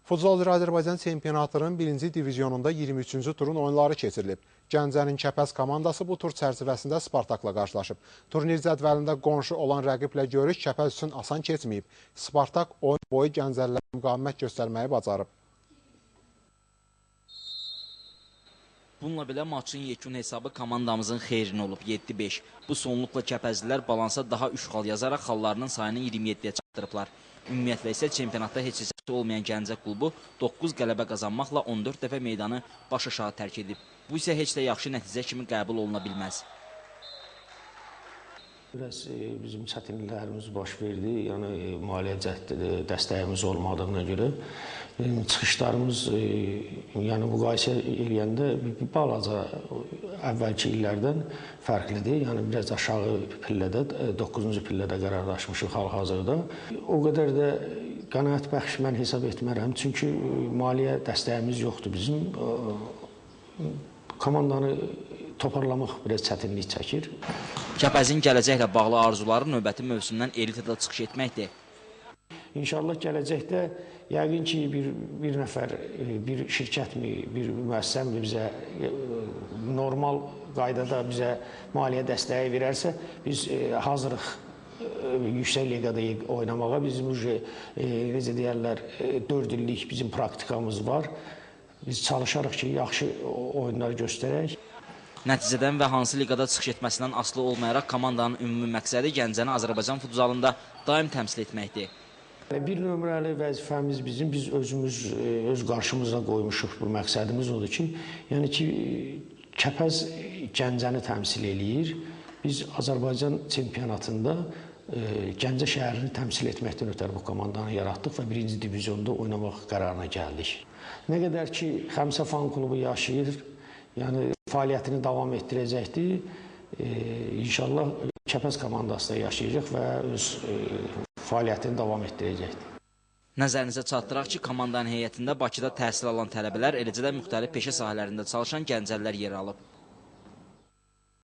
Futsal üzrə Azərbaycan çempionatının 1-ci divizionunda 23-cü turun oyunları keçirilib. Gəncənin Kəpəz komandası bu tur çərçivəsində Spartakla qarşılaşıb. Turnir cədvəlində qonşu olan rəqiblə görüş Kəpəz üçün asan keçməyib. Spartak oyun boyu Gəncəlilərə müqavimət göstərməyi bacarıb. Bununla belə maçın yekun hesabı komandamızın xeyrinə olub 7-5. Bu sonluqla Kəpəzlilər balansa daha 3 xal yazaraq xallarının sayını 27-yə çatdırıblar. Ümumiyyətlə isə çempionatda heç hissəsi olmayan Gəncə klubu 9 qələbə qazanmaqla 14 dəfə meydanı baş aşağı tərk edib. Bu isə heç də yaxşı nəticə kimi qəbul oluna bilməz. Biraz bizim çətinliklərimiz baş verdi, yəni maliyyə dəstəyimiz olmadığına görə çıxışlarımız, yəni müqayisə eləyəndə bir balaca əvvəlki illərdən fərqlidir. Yəni biraz aşağı pillədə, 9-cu pillədə qərarlaşmışıq hal-hazırda. O qədər də qənaət bəxş mən hesab etmərəm, çünki maliyyə dəstəyimiz yoxdur bizim. Komandanı toparlamaq biraz çətinlik çəkir. Kəpəzin gələcəklə bağlı arzuları növbəti mövsümdən elitada çıxış etməkdir. İnşallah gələcəkdə yəqin ki, bir nəfər, bir şirkətmi, bir müəssisəmi bizə normal qaydada bizə maliyyə dəstəyi verərsə, biz hazırıq yüksək liqada oynamağa. Bizim necə deyərlər, 4 illik bizim praktikamız var. Biz çalışarıq ki, yaxşı oyunlar göstərək. Nəticədən və hansı liqada çıxış etməsindən asılı olmayaraq komandanın ümumi məqsədi Gəncəni Azərbaycan futzalında daim təmsil etməkdir. Bir nömrəli vəzifəmiz bizim, biz özümüz öz qarşımıza qoymuşuq bu məqsədimiz odur ki, yəni ki, Kəpəz Gəncəni təmsil eləyir. Biz Azərbaycan çempionatında Gəncə şəhərini təmsil etməkdən ötəri bu komandanı yaratdıq və 1-ci divizionda oynamaq qərarına gəldik. Nə qədər ki, Xəmsə fan klubu yaşayır, yəni fəaliyyətini davam etdirəcəkdir. İnşallah Kəpəz komandası da yaşayacaq və öz fəaliyyətini davam etdirəcəkdir. Nəzərinizə çatdıraq ki, komandanın heyətində Bakıda təhsil alan tələbələr, eləcə də müxtəlif peşə sahələrində çalışan gəncəlilər yer alıb.